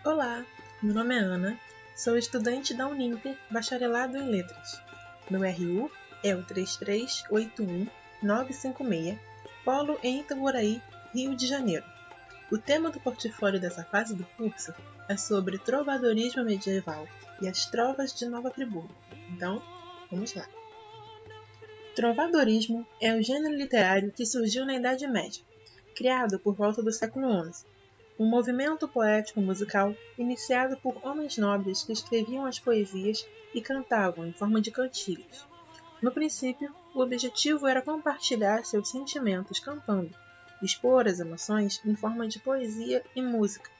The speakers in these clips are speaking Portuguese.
Olá, meu nome é Ana, sou estudante da Uninter, bacharelado em Letras. Meu RU é o 3381956, Polo em Itaboraí, Rio de Janeiro. O tema do portfólio dessa fase do curso é sobre trovadorismo medieval e as trovas de Nova Friburgo. Então, vamos lá. Trovadorismo é o gênero literário que surgiu na Idade Média, criado por volta do século XI. Um movimento poético-musical iniciado por homens nobres que escreviam as poesias e cantavam em forma de cantigas. No princípio, o objetivo era compartilhar seus sentimentos cantando, expor as emoções em forma de poesia e música.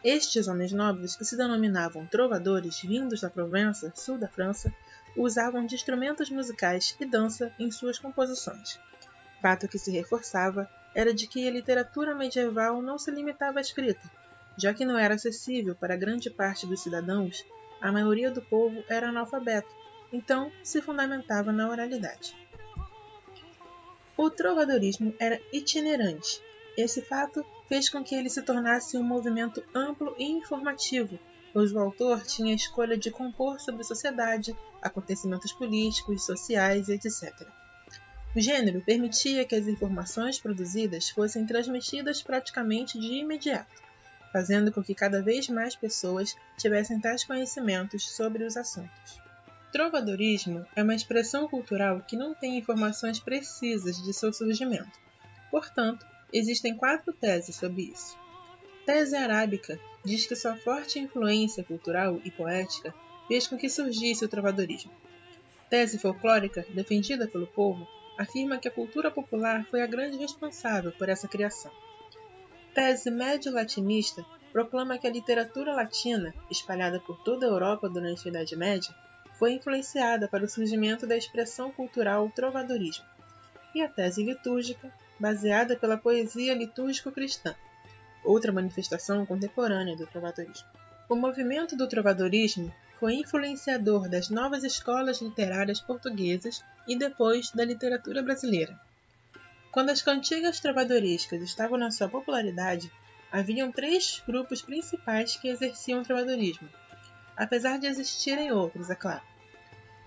Estes homens nobres, que se denominavam trovadores vindos da Provença, sul da França, usavam de instrumentos musicais e dança em suas composições. Fato que se reforçava era de que a literatura medieval não se limitava à escrita, já que não era acessível para grande parte dos cidadãos, a maioria do povo era analfabeto, então se fundamentava na oralidade. O trovadorismo era itinerante. Esse fato fez com que ele se tornasse um movimento amplo e informativo, pois o autor tinha a escolha de compor sobre sociedade, acontecimentos políticos, sociais, etc. O gênero permitia que as informações produzidas fossem transmitidas praticamente de imediato, fazendo com que cada vez mais pessoas tivessem tais conhecimentos sobre os assuntos. Trovadorismo é uma expressão cultural que não tem informações precisas de seu surgimento. Portanto, existem 4 teses sobre isso. Tese arábica diz que sua forte influência cultural e poética fez com que surgisse o trovadorismo. Tese folclórica, defendida pelo povo, afirma que a cultura popular foi a grande responsável por essa criação. Tese médio-latinista proclama que a literatura latina, espalhada por toda a Europa durante a Idade Média, foi influenciada para o surgimento da expressão cultural trovadorismo. E a tese litúrgica, baseada pela poesia litúrgico-cristã, outra manifestação contemporânea do trovadorismo. O movimento do trovadorismo foi influenciador das novas escolas literárias portuguesas e depois da literatura brasileira. Quando as cantigas trovadorescas estavam na sua popularidade, haviam 3 grupos principais que exerciam o trovadorismo, apesar de existirem outros, é claro.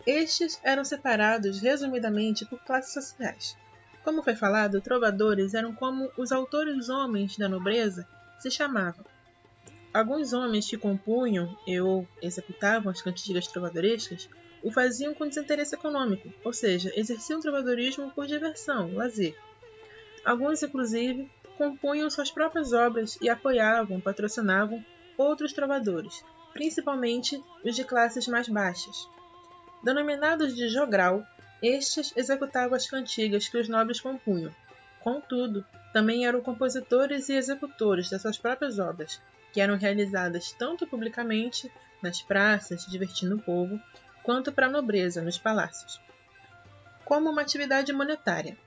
Estes eram separados resumidamente por classes sociais. Como foi falado, trovadores eram como os autores homens da nobreza se chamavam. Alguns homens que compunham ou executavam as cantigas trovadorescas o faziam com desinteresse econômico, ou seja, exerciam o trovadorismo por diversão, lazer. Alguns, inclusive, compunham suas próprias obras e apoiavam, patrocinavam outros trovadores, principalmente os de classes mais baixas. Denominados de jogral, estes executavam as cantigas que os nobres compunham. Contudo, também eram compositores e executores das suas próprias obras, que eram realizadas tanto publicamente, nas praças, divertindo o povo, quanto para a nobreza, nos palácios. Como uma atividade monetária.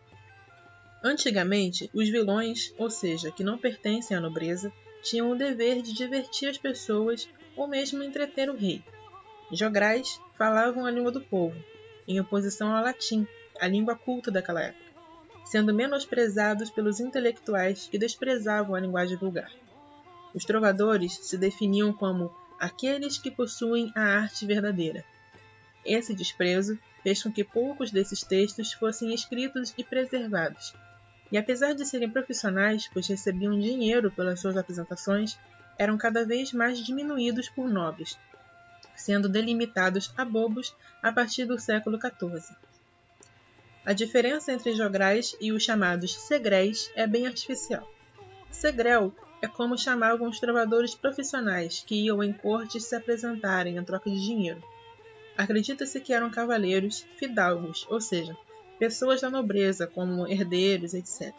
Antigamente, os vilões, ou seja, que não pertencem à nobreza, tinham o dever de divertir as pessoas ou mesmo entreter o rei. Jograis falavam a língua do povo, em oposição ao latim, a língua culta daquela época, sendo menosprezados pelos intelectuais que desprezavam a linguagem vulgar. Os trovadores se definiam como aqueles que possuem a arte verdadeira. Esse desprezo fez com que poucos desses textos fossem escritos e preservados, e apesar de serem profissionais, pois recebiam dinheiro pelas suas apresentações, eram cada vez mais diminuídos por nobres, sendo delimitados a bobos a partir do século XIV. A diferença entre jograis e os chamados segréis é bem artificial. Segrel é como chamavam os trovadores profissionais que iam em cortes se apresentarem em troca de dinheiro. Acredita-se que eram cavaleiros fidalgos, ou seja, pessoas da nobreza, como herdeiros, etc.,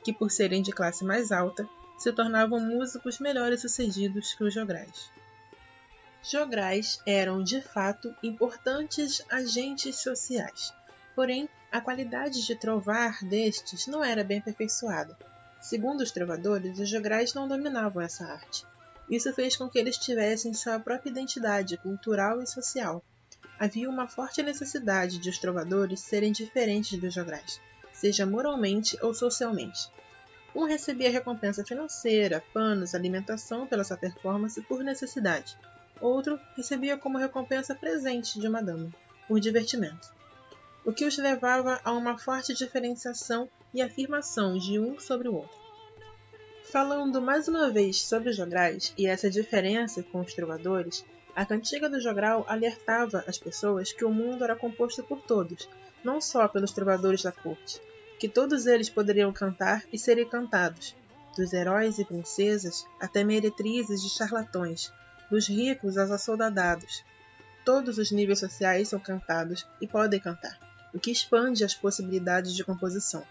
que por serem de classe mais alta, se tornavam músicos melhores sucedidos que os jograis. Jograis eram, de fato, importantes agentes sociais, porém, a qualidade de trovar destes não era bem aperfeiçoada. Segundo os trovadores, os jograis não dominavam essa arte. Isso fez com que eles tivessem sua própria identidade cultural e social. Havia uma forte necessidade de os trovadores serem diferentes dos jograis, seja moralmente ou socialmente. Um recebia recompensa financeira, panos, alimentação pela sua performance por necessidade. Outro recebia como recompensa presente de uma dama, por divertimento. O que os levava a uma forte diferenciação e afirmação de um sobre o outro. Falando mais uma vez sobre os jograis e essa diferença com os trovadores, a cantiga do jogral alertava as pessoas que o mundo era composto por todos, não só pelos trovadores da corte, que todos eles poderiam cantar e serem cantados, dos heróis e princesas até meretrizes e charlatões, dos ricos aos assoldadados. Todos os níveis sociais são cantados e podem cantar, o que expande as possibilidades de composição.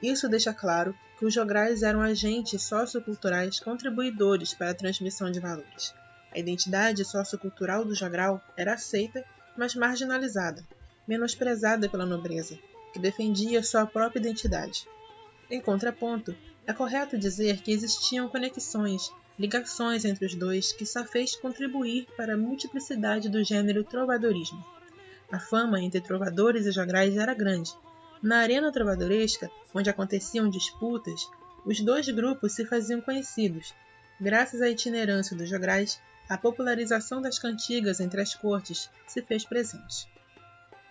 Isso deixa claro que os jograis eram agentes socioculturais contribuidores para a transmissão de valores. A identidade sociocultural do jogral era aceita, mas marginalizada, menosprezada pela nobreza, que defendia sua própria identidade. Em contraponto, é correto dizer que existiam conexões, ligações entre os dois que só fez contribuir para a multiplicidade do gênero trovadorismo. A fama entre trovadores e jograis era grande. Na arena trovadoresca, onde aconteciam disputas, os dois grupos se faziam conhecidos. Graças à itinerância dos jograis, a popularização das cantigas entre as cortes se fez presente.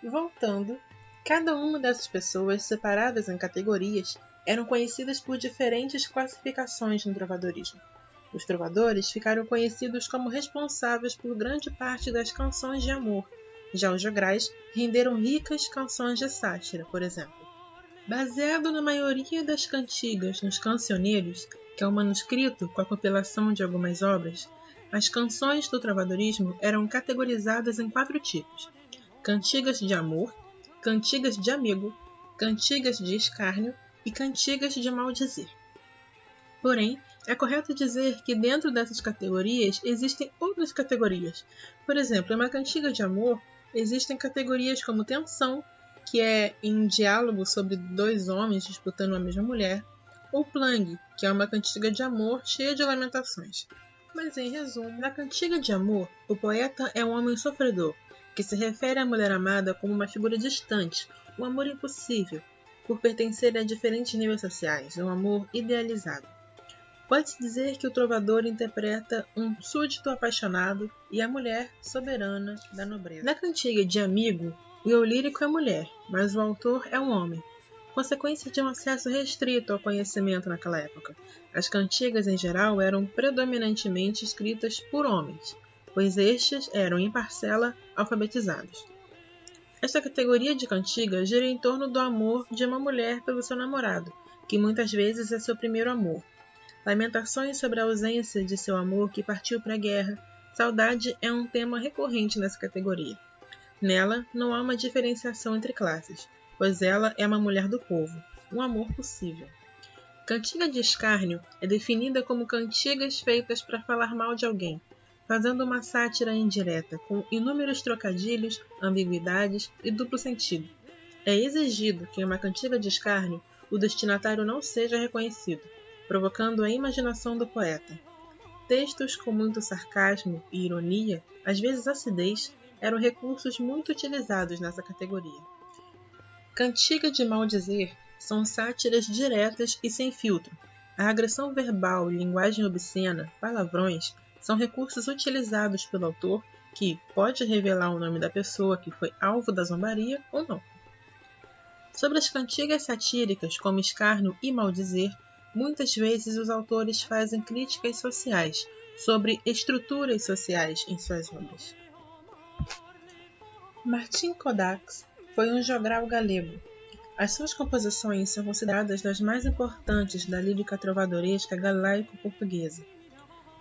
Voltando, cada uma dessas pessoas, separadas em categorias, eram conhecidas por diferentes classificações no trovadorismo. Os trovadores ficaram conhecidos como responsáveis por grande parte das canções de amor. Já os jograis renderam ricas canções de sátira, por exemplo. Baseado na maioria das cantigas nos cancioneiros, que é um manuscrito com a compilação de algumas obras, as canções do trovadorismo eram categorizadas em 4 tipos: cantigas de amor, cantigas de amigo, cantigas de escárnio e cantigas de maldizer. Porém, é correto dizer que dentro dessas categorias existem outras categorias. Por exemplo, em uma cantiga de amor, existem categorias como tensão, que é em um diálogo sobre 2 homens disputando a mesma mulher, ou plangue, que é uma cantiga de amor cheia de lamentações. Mas em resumo, na cantiga de amor, o poeta é um homem sofredor, que se refere à mulher amada como uma figura distante, um amor impossível, por pertencer a diferentes níveis sociais, um amor idealizado. Pode-se dizer que o trovador interpreta um súdito apaixonado e a mulher soberana da nobreza. Na cantiga de amigo, o eu lírico é mulher, mas o autor é um homem, consequência de um acesso restrito ao conhecimento naquela época. As cantigas, em geral, eram predominantemente escritas por homens, pois estes eram, em parcela, alfabetizados. Esta categoria de cantiga gira em torno do amor de uma mulher pelo seu namorado, que muitas vezes é seu primeiro amor. Lamentações sobre a ausência de seu amor que partiu para a guerra, saudade é um tema recorrente nessa categoria. Nela, não há uma diferenciação entre classes, pois ela é uma mulher do povo, um amor possível. Cantiga de escárnio é definida como cantigas feitas para falar mal de alguém, fazendo uma sátira indireta, com inúmeros trocadilhos, ambiguidades e duplo sentido. É exigido que em uma cantiga de escárnio o destinatário não seja reconhecido, provocando a imaginação do poeta. Textos com muito sarcasmo e ironia, às vezes acidez, eram recursos muito utilizados nessa categoria. Cantiga de maldizer são sátiras diretas e sem filtro. A agressão verbal, linguagem obscena, palavrões, são recursos utilizados pelo autor que pode revelar o nome da pessoa que foi alvo da zombaria ou não. Sobre as cantigas satíricas, como escárnio e maldizer, muitas vezes os autores fazem críticas sociais sobre estruturas sociais em suas obras. Martin Codax foi um jogral galego. As suas composições são consideradas das mais importantes da lírica trovadoresca galaico-portuguesa.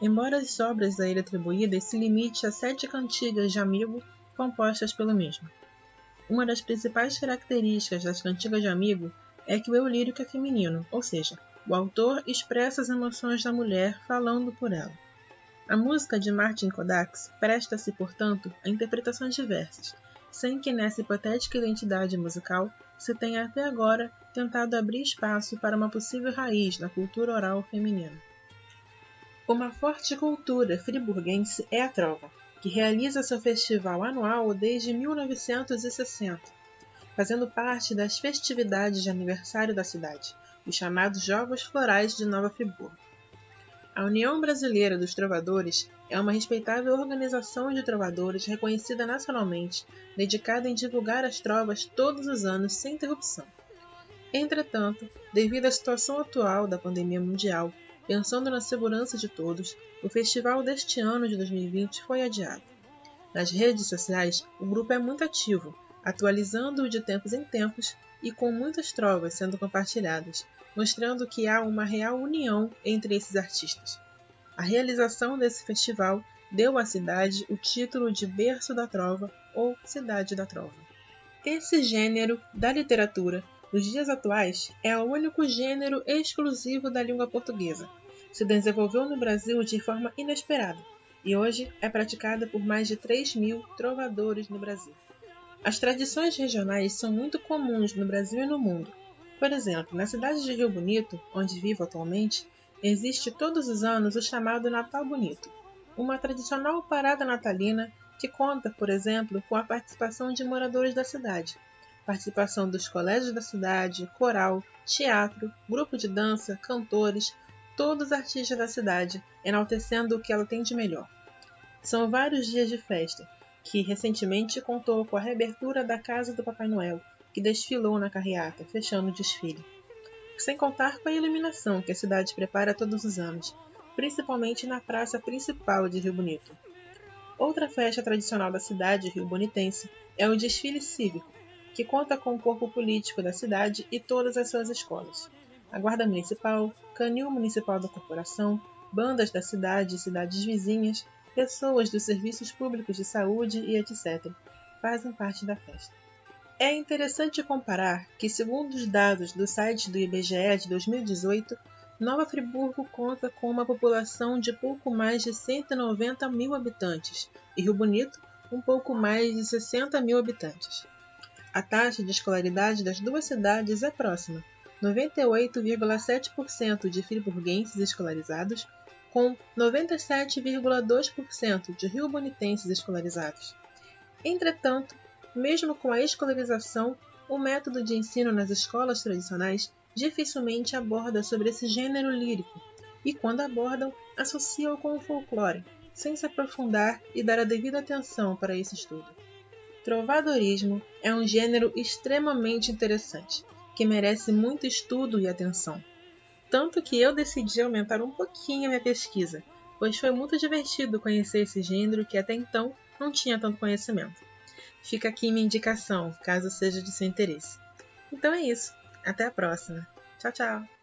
Embora as obras a ele atribuídas se limite a 7 cantigas de amigo compostas pelo mesmo. Uma das principais características das cantigas de amigo é que o eu lírico é feminino, ou seja, o autor expressa as emoções da mulher falando por ela. A música de Martin Codax presta-se, portanto, a interpretações diversas, sem que nessa hipotética identidade musical se tenha até agora tentado abrir espaço para uma possível raiz na cultura oral feminina. Uma forte cultura friburguense é a trova, que realiza seu festival anual desde 1960, fazendo parte das festividades de aniversário da cidade. os chamados Jogos Florais de Nova Friburgo. A União Brasileira dos Trovadores é uma respeitável organização de trovadores reconhecida nacionalmente, dedicada em divulgar as trovas todos os anos sem interrupção. Entretanto, devido à situação atual da pandemia mundial, pensando na segurança de todos, o festival deste ano de 2020 foi adiado. Nas redes sociais, o grupo é muito ativo, atualizando-o de tempos em tempos e com muitas trovas sendo compartilhadas, mostrando que há uma real união entre esses artistas. A realização desse festival deu à cidade o título de Berço da Trova ou Cidade da Trova. Esse gênero da literatura, nos dias atuais, é o único gênero exclusivo da língua portuguesa. Se desenvolveu no Brasil de forma inesperada e hoje é praticada por mais de 3.000 trovadores no Brasil. As tradições regionais são muito comuns no Brasil e no mundo. Por exemplo, na cidade de Rio Bonito, onde vivo atualmente, existe todos os anos o chamado Natal Bonito, uma tradicional parada natalina que conta, por exemplo, com a participação de moradores da cidade, participação dos colégios da cidade, coral, teatro, grupo de dança, cantores, todos artistas da cidade, enaltecendo o que ela tem de melhor. São vários dias de festa, que recentemente contou com a reabertura da Casa do Papai Noel, que desfilou na carreata, fechando o desfile. Sem contar com a iluminação que a cidade prepara todos os anos, principalmente na praça principal de Rio Bonito. Outra festa tradicional da cidade riobonitense é o desfile cívico, que conta com o corpo político da cidade e todas as suas escolas. A Guarda Municipal, Canil Municipal da Corporação, bandas da cidade e cidades vizinhas, pessoas dos serviços públicos de saúde e etc. fazem parte da festa. É interessante comparar que, segundo os dados do site do IBGE de 2018, Nova Friburgo conta com uma população de pouco mais de 190 mil habitantes e Rio Bonito um pouco mais de 60 mil habitantes. A taxa de escolaridade das duas cidades é próxima, 98,7% de friburguenses escolarizados, com 97,2% de riobonitenses escolarizados. Entretanto, mesmo com a escolarização, o método de ensino nas escolas tradicionais dificilmente aborda sobre esse gênero lírico, e quando abordam, associam com o folclore, sem se aprofundar e dar a devida atenção para esse estudo. Trovadorismo é um gênero extremamente interessante, que merece muito estudo e atenção. Tanto que eu decidi aumentar um pouquinho a minha pesquisa, pois foi muito divertido conhecer esse gênero que até então não tinha tanto conhecimento. Fica aqui minha indicação, caso seja de seu interesse. Então é isso. Até a próxima. Tchau, tchau!